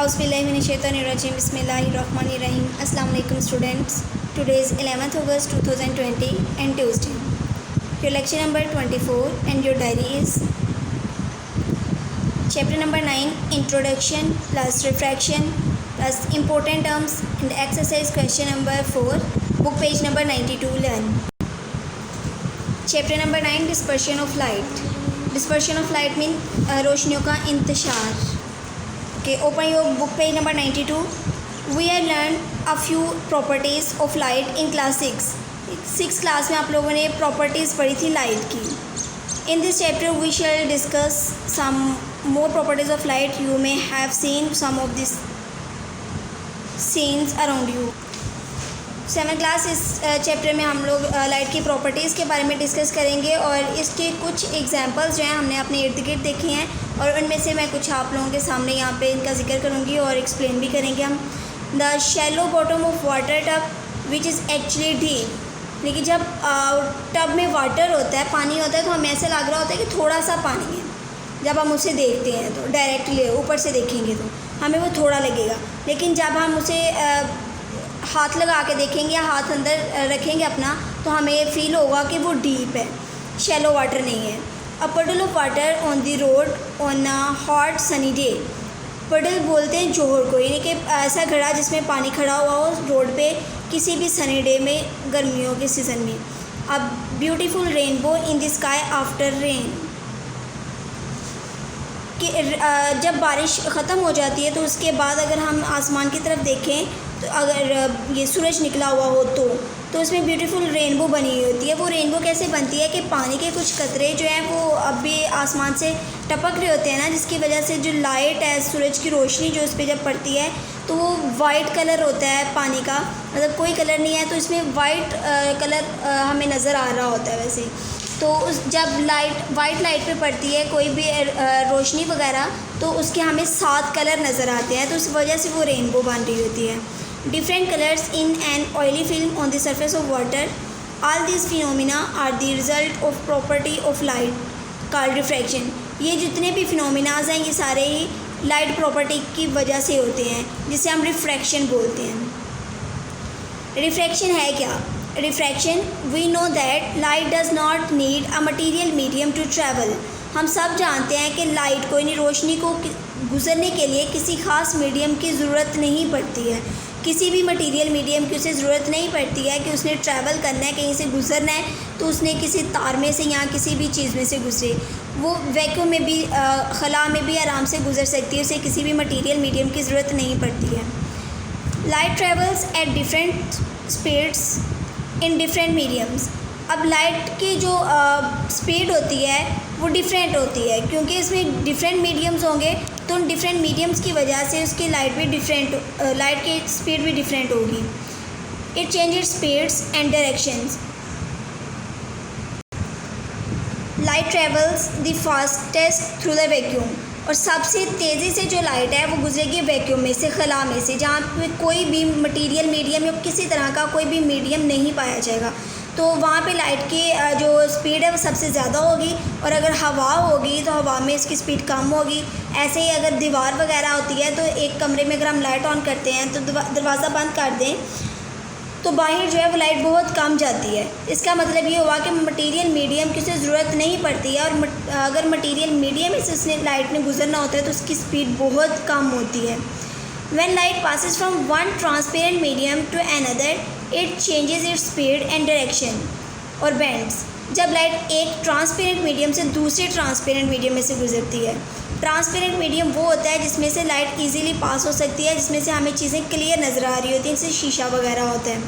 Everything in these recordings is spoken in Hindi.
Auzubillahiminash-shaytanir-rajim. Bismillahir-rahmanir-rahim. Assalamu alaikum students. Today is 11th August 2020 and Tuesday. Your lecture number 24 and your diary is chapter number 9, Introduction plus Refraction plus Important Terms, and exercise question number 4, book page number 92. Learn. Chapter number 9, Dispersion of Light. Dispersion of light means रोशनियों का इंतशार. Okay, open your book page number 92. We have learned a few properties of light in class 6. 6 class में आप लोगों ने properties पढ़ी थी light की. In this chapter we shall discuss some more properties of light. You may have seen some of these scenes around you. 7 class इस चैप्टर में हम लोग लाइट की प्रॉपर्टीज़ के बारे में डिस्कस करेंगे और इसके कुछ एग्जांपल्स जो हैं हमने अपने इर्द गिर्द देखे हैं और उनमें से मैं कुछ आप लोगों के सामने यहाँ पे इनका जिक्र करूँगी और एक्सप्लेन भी करेंगे हम. The shallow bottom of water tub which is actually deep. लेकिन जब टब में वाटर होता है, पानी होता है, तो हमें ऐसा लग रहा होता है कि थोड़ा सा पानी है. जब हम उसे देखते हैं तो डायरेक्टली ऊपर से देखेंगे तो हमें वो थोड़ा लगेगा, लेकिन जब हम उसे हाथ लगा के देखेंगे या हाथ अंदर रखेंगे अपना तो हमें फ़ील होगा कि वो डीप है, शैलो वाटर नहीं है. अ पडल of water on the road on a hot sunny day. पडल बोलते हैं जोहर को, यानी कि ऐसा घड़ा जिसमें पानी खड़ा हुआ हो रोड पे किसी भी सनी डे में, गर्मियों के सीज़न में. A beautiful rainbow in the sky after rain. कि जब बारिश ख़त्म हो जाती है तो उसके बाद अगर हम आसमान की तरफ देखें तो अगर ये सूरज निकला हुआ हो तो उसमें ब्यूटीफुल रेनबो बनी हुई होती है. वो रेनबो कैसे बनती है कि पानी के कुछ कतरे जो हैं वो अभी आसमान से टपक रहे होते हैं ना, जिसकी वजह से जो लाइट है, सूरज की रोशनी जो उस पर जब पड़ती है तो वो वाइट कलर होता है पानी का, मतलब कोई कलर नहीं है तो इसमें वाइट कलर हमें नज़र आ रहा होता है. वैसे तो उस जब वाइट लाइट पे पड़ती है कोई भी रोशनी वगैरह तो उसके हमें 7 कलर नज़र आते हैं, तो उस वजह से वो रेनबो बन रही होती है. Different colors in an oily film on the surface of water. All these phenomena are the result of property of light called refraction. ये जितने भी फिनोमिनाज हैं ये सारे ही लाइट प्रॉपर्टी की वजह से होते हैं, जिसे हम रिफ्रैक्शन बोलते हैं. रिफ्रैक्शन है क्या? Refraction, we know that light does not need a material medium to travel. हम सब जानते हैं कि लाइट को, यानी रोशनी को गुजरने के लिए किसी ख़ास मीडियम की ज़रूरत नहीं पड़ती है. किसी भी मटेरियल मीडियम की उसे ज़रूरत नहीं पड़ती है कि उसने ट्रैवल करना है, कहीं से गुजरना है तो उसने किसी तार में से या किसी भी चीज़ में से गुजरे. वो वैक्यूम में भी, खला में भी आराम से गुजर सकती है, उसे किसी भी मटेरियल मीडियम की ज़रूरत नहीं पड़ती है. Light travels at different speeds in different mediums. अब लाइट की जो स्पीड होती है वो डिफरेंट होती है, क्योंकि इसमें डिफरेंट मीडियम्स होंगे तो उन डिफरेंट मीडियम्स की वजह से उसकी लाइट की स्पीड भी डिफरेंट होगी. It changes speeds and directions. Light travels the fastest through the vacuum. और सबसे तेज़ी से जो लाइट है वो गुजरेगी वैक्यूम में से, खला में से, जहाँ पे कोई भी मटेरियल मीडियम या किसी तरह का कोई भी मीडियम नहीं पाया जाएगा. तो वहाँ पे लाइट की जो स्पीड है वो सबसे ज़्यादा होगी, और अगर हवा होगी तो हवा में इसकी स्पीड कम होगी. ऐसे ही अगर दीवार वगैरह होती है तो एक कमरे में अगर हम लाइट ऑन करते हैं तो दरवाज़ा बंद कर दें तो बाहर जो है वो लाइट बहुत कम जाती है. इसका मतलब ये हुआ कि मटेरियल मीडियम की उसे ज़रूरत नहीं पड़ती है, और अगर मटेरियल मीडियम से उसने लाइट ने गुजरना होता है तो उसकी स्पीड बहुत कम होती है. When light passes from one transparent medium to another, it changes its speed and direction or bends. जब लाइट एक ट्रांसपेरेंट मीडियम से दूसरे ट्रांसपेरेंट मीडियम में से गुजरती है. ट्रांसपेरेंट मीडियम वो होता है जिसमें से लाइट इजीली पास हो सकती है, जिसमें से हमें चीज़ें क्लियर नज़र आ रही होती हैं, जैसे शीशा वगैरह होता है,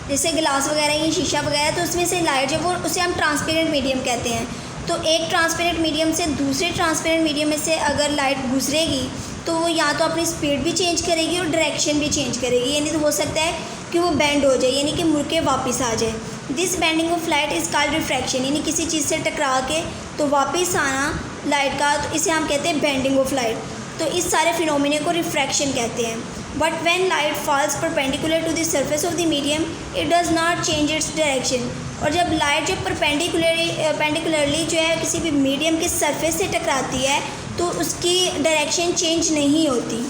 जैसे गिलास वगैरह या शीशा वगैरह, तो उसमें से लाइट जो वो उसे हम ट्रांसपेरेंट मीडियम कहते हैं. तो एक ट्रांसपेरेंट मीडियम से दूसरे ट्रांसपेरेंट मीडियम में से अगर लाइट गुजरेगी तो वो या तो अपनी स्पीड भी चेंज करेगी और डायरेक्शन भी चेंज करेगी, यानी तो हो सकता है कि वो बेंड हो जाए, यानी कि मुड़ के वापस आ जाए. This bending of light is called refraction. यानी किसी चीज़ से टकरा के तो वापस आना लाइट का, तो इसे हम कहते हैं बेंडिंग ऑफ लाइट. तो इस सारे फिनोमिने को रिफ्रैक्शन कहते हैं. But when light falls perpendicular to the surface of the medium it does not change its direction. और जब लाइट जो परपेंडिकुलरली जो है किसी भी मीडियम के सरफेस से टकराती है तो उसकी डायरेक्शन चेंज नहीं होती।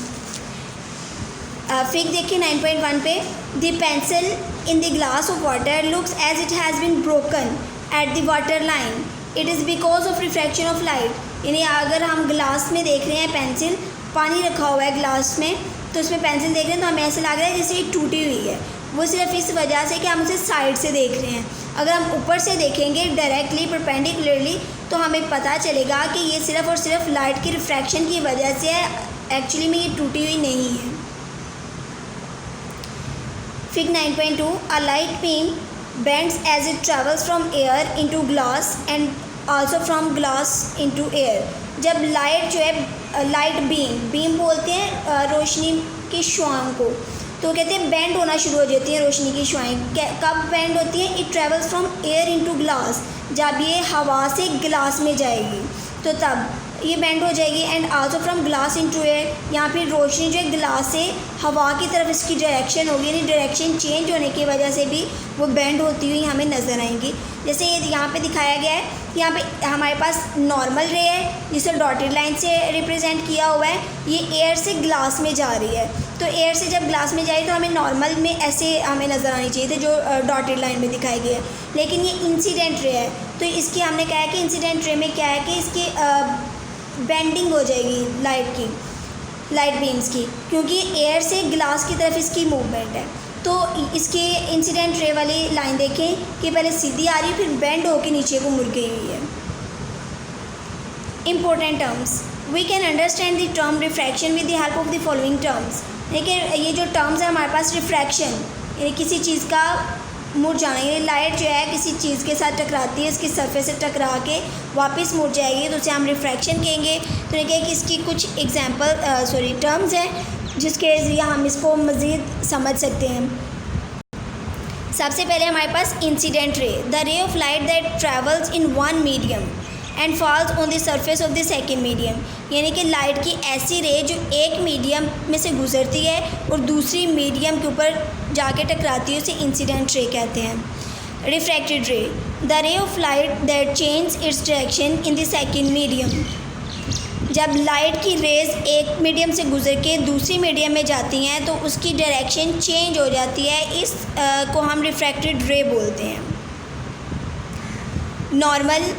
फिग देखिए 9.1 पे, the pencil in the glass of water looks as it has been broken at the water line, it is because of refraction of light. यानी अगर हम ग्लास में देख रहे हैं पेंसिल, पानी रखा हुआ है ग्लास में, तो उसमें पेंसिल देख रहे हैं तो हमें ऐसा लग रहा है जैसे ये टूटी हुई है। वो सिर्फ इस वजह से कि हम उसे साइड से देख रहे हैं। अगर हम ऊपर से देखेंगे डायरेक्टली परपेंडिकुलरली तो हमें पता चलेगा कि ये सिर्फ और सिर्फ लाइट की रिफ्रैक्शन की वजह से है, एक्चुअली में ये टूटी हुई नहीं है। Fig 9.2, a light beam bends as it travels from air into glass and also from glass into air। जब लाइट जो है, लाइट बीम बोलते हैं रोशनी की शुआओं को, तो कहते हैं बेंड होना शुरू हो जाती है रोशनी की शुआएं। कब बेंड होती है? It travels from air into glass, जब ये हवा से ग्लास में जाएगी तो तब ये बेंड हो जाएगी। And also from glass into air, यहाँ फिर रोशनी जो है ग्लास से हवा की तरफ इसकी डायरेक्शन होगी, यानी डायरेक्शन चेंज होने की वजह से भी वो बेंड होती हुई हमें नज़र आएंगी। जैसे ये यहाँ पे दिखाया गया है, यहाँ पे हमारे पास नॉर्मल रे है जिसे डॉटेड लाइन से रिप्रेजेंट किया हुआ है, ये एयर से ग्लास में जा रही है। तो एयर से जब ग्लास में जाए तो हमें नॉर्मल में ऐसे हमें नज़र आनी चाहिए थे जो डॉटेड लाइन में दिखाई गई है, लेकिन ये इंसिडेंट रे है। तो इसकी हमने कहा है कि इंसिडेंट रे में क्या है कि इसकी बेंडिंग हो जाएगी लाइट बीम्स की, क्योंकि एयर से ग्लास की तरफ इसकी मूवमेंट है। तो इसके इंसिडेंट रे वाली लाइन देखें कि पहले सीधी आ रही है, फिर बेंड होकर नीचे को मुड़ गई हुई है। Important terms, we can understand the term refraction with the help of the following terms. देखिए ये जो टर्म्स है हमारे पास, रिफ्रैक्शन यानी किसी चीज़ का मुड़ जाना, ये लाइट जो है किसी चीज़ के साथ टकराती है, इसकी सरफेस से टकरा के वापस मुड़ जाएगी तो उसे हम रिफ्रैक्शन कहेंगे। तो देखिए कि इसकी कुछ टर्म्स हैं जिसके ज़रिए हम इसको मज़ीद समझ सकते हैं। सबसे पहले हमारे पास incident ray, the ray of light that travels in one medium and falls on the surface of the second medium, यानी कि लाइट की ऐसी रे जो एक मीडियम में से गुजरती है और दूसरी मीडियम के ऊपर जाके टकराती है, उसे इंसिडेंट रे कहते हैं। रिफ्रैक्टेड रे, the ray of light that change its direction in the second medium, जब लाइट की रेज़ एक मीडियम से गुजर के दूसरी मीडियम में जाती हैं तो उसकी डायरेक्शन चेंज हो जाती है, इस को हम रिफ्रैक्टेड रे बोलते हैं। Normal,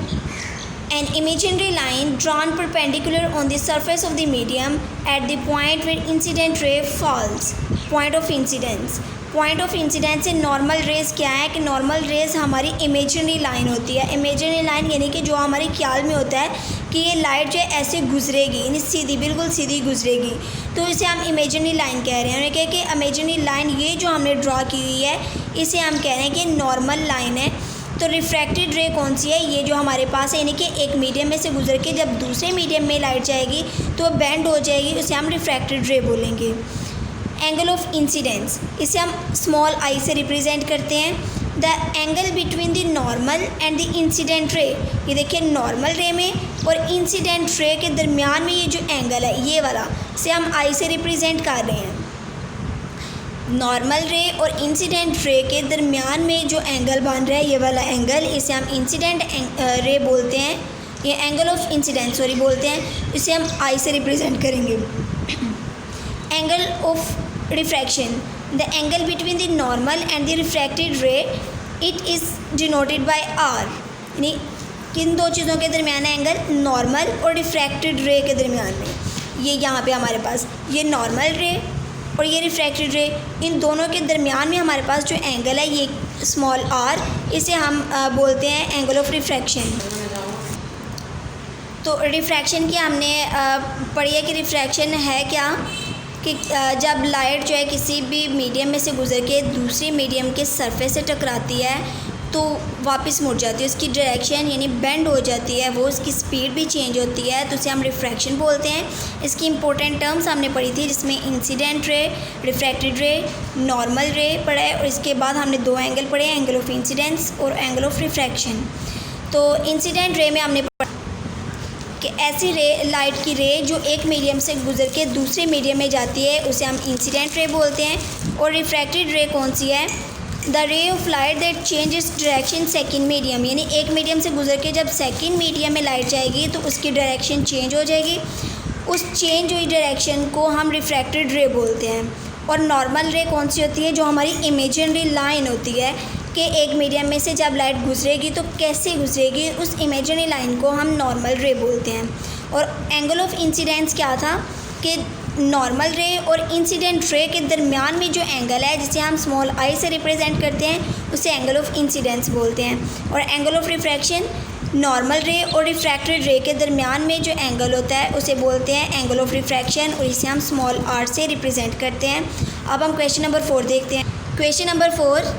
an imaginary line drawn perpendicular on the surface of the medium at the point where incident ray falls, point of incidence। Point of incidence से नॉर्मल रेज़ क्या है कि नॉर्मल रेज़ हमारी इमेजिनरी लाइन होती है। इमेजिनरी लाइन यानी कि जो हमारे ख्याल में होता है कि ये लाइट जो है ऐसे गुजरेगी, यानी सीधी, बिल्कुल सीधी गुजरेगी, तो इसे हम इमेजिनरी लाइन कह रहे हैं। उन्होंने कहा कि इमेजिनरी लाइन ये जो हमने ड्रा की हुई है इसे हम कह रहे हैं कि नॉर्मल लाइन है। तो रिफ्रैक्टेड रे कौन सी है? ये जो हमारे पास है, यानी कि एक मीडियम में से गुजर के जब दूसरे मीडियम में लाइट जाएगी तो वो बेंड हो जाएगी, उसे हम रिफ्रैक्टेड रे बोलेंगे। एंगल ऑफ इंसिडेंस, इसे हम स्मॉल आई से रिप्रेजेंट करते हैं। The angle between the normal and the incident ray, ये देखिए नॉर्मल रे में और इंसिडेंट रे के दरमियान में ये जो एंगल है ये वाला, इसे हम आई से रिप्रेजेंट कर रहे हैं। नॉर्मल रे और इंसिडेंट रे के दरमियान में जो एंगल बन रहा है ये वाला एंगल, इसे हम इंसिडेंट रे बोलते हैं, ये एंगल ऑफ इंसिडेंस बोलते हैं, इसे हम आई से रिप्रेजेंट करेंगे। Angle of refraction, the angle between the normal and the refracted ray, it is denoted by R, यानी किन दो चीज़ों के दरमियान है एंगल? नॉर्मल और रिफ्रैक्टेड रे के दरमियान में। ये यहाँ पे हमारे पास ये नॉर्मल रे और ये रिफ्रैक्टेड रे, इन दोनों के दरमियान में हमारे पास जो एंगल है ये स्मॉल आर, इसे हम बोलते हैं एंगल ऑफ रिफ्रैक्शन। तो रिफ्रैक्शन की हमने पढ़ी है कि रिफ्रैक्शन है क्या कि जब लाइट जो है किसी भी मीडियम में से गुजर के दूसरी मीडियम के सरफेस से टकराती है तो वापस मुड़ जाती है, उसकी डायरेक्शन यानी बेंड हो जाती है, वो उसकी स्पीड भी चेंज होती है, तो उसे हम रिफ्रैक्शन बोलते हैं। इसकी इंपॉर्टेंट टर्म्स हमने पढ़ी थी जिसमें इंसिडेंट रे, रिफ्रैक्टेड रे, नॉर्मल रे पढ़ा है, और इसके बाद हमने दो एंगल पढ़े, एंगल ऑफ इंसिडेंस और एंगल ऑफ रिफ्रैक्शन। तो इंसिडेंट रे में हमने पढ़ा कि ऐसी रे, लाइट की रे जो एक मीडियम से गुजर के दूसरे मीडियम में जाती है उसे हम इंसिडेंट रे बोलते हैं। और रिफ्रैक्टेड रे कौन सी है? The ray of light that change its direction second medium, यानी एक मीडियम से गुजर के जब सेकेंड मीडियम में लाइट जाएगी तो उसकी डायरेक्शन चेंज हो जाएगी। उस चेंज हुई डायरेक्शन को हम रिफ्रैक्टेड रे बोलते हैं। और नॉर्मल रे कौन सी होती है? जो हमारी इमेजिनरी लाइन होती है कि एक मीडियम में से जब लाइट गुजरेगी तो कैसे गुजरेगी, उस इमेजिनरी लाइन को हम नॉर्मल रे बोलते हैं। और एंगल ऑफ इंसिडेंस क्या था कि नॉर्मल रे और इंसिडेंट रे के दरमियान में जो एंगल है, जिसे हम स्मॉल आई से रिप्रेजेंट करते हैं, उसे एंगल ऑफ इंसिडेंस बोलते हैं। और एंगल ऑफ रिफ्रैक्शन, नॉर्मल रे और रिफ्रैक्टेड रे के दरमियान में जो एंगल होता है उसे बोलते हैं एंगल ऑफ रिफ्रैक्शन, और इसे हम स्मॉल आर से रिप्रेजेंट करते हैं। अब हम क्वेश्चन नंबर 4 देखते हैं। Question number 4,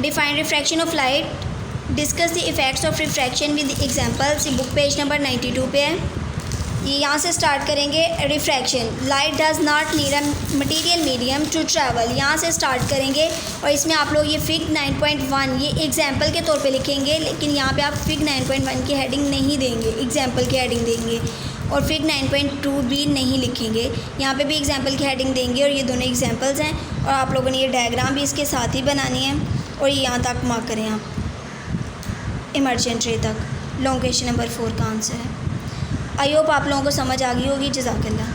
define refraction of light, discuss the effects of refraction with examples. ये बुक पेज नंबर 92 पे है। ये यहाँ से स्टार्ट करेंगे। Refraction, light does not need a material medium to travel, यहाँ से स्टार्ट करेंगे। और इसमें आप लोग ये फिग 9.1 ये एग्जाम्पल के तौर पे लिखेंगे, लेकिन यहाँ पे आप फिग 9.1 की हेडिंग नहीं देंगे, एग्जाम्पल की हेडिंग देंगे। और फिग 9.2 भी नहीं लिखेंगे, यहाँ पे भी एग्जाम्पल की हेडिंग देंगे। और ये दोनों एग्जाम्पल्स हैं, और आप लोगों ने ये डायग्राम भी इसके साथ ही बनानी है। और ये यहाँ तक मार्क करें आप, इमर्जेंट रे तक। लॉन्ग क्वेश्चन नंबर 4 का आंसर है। आई होप आप लोगों को समझ आ गई होगी। जज़ाकल्लाह।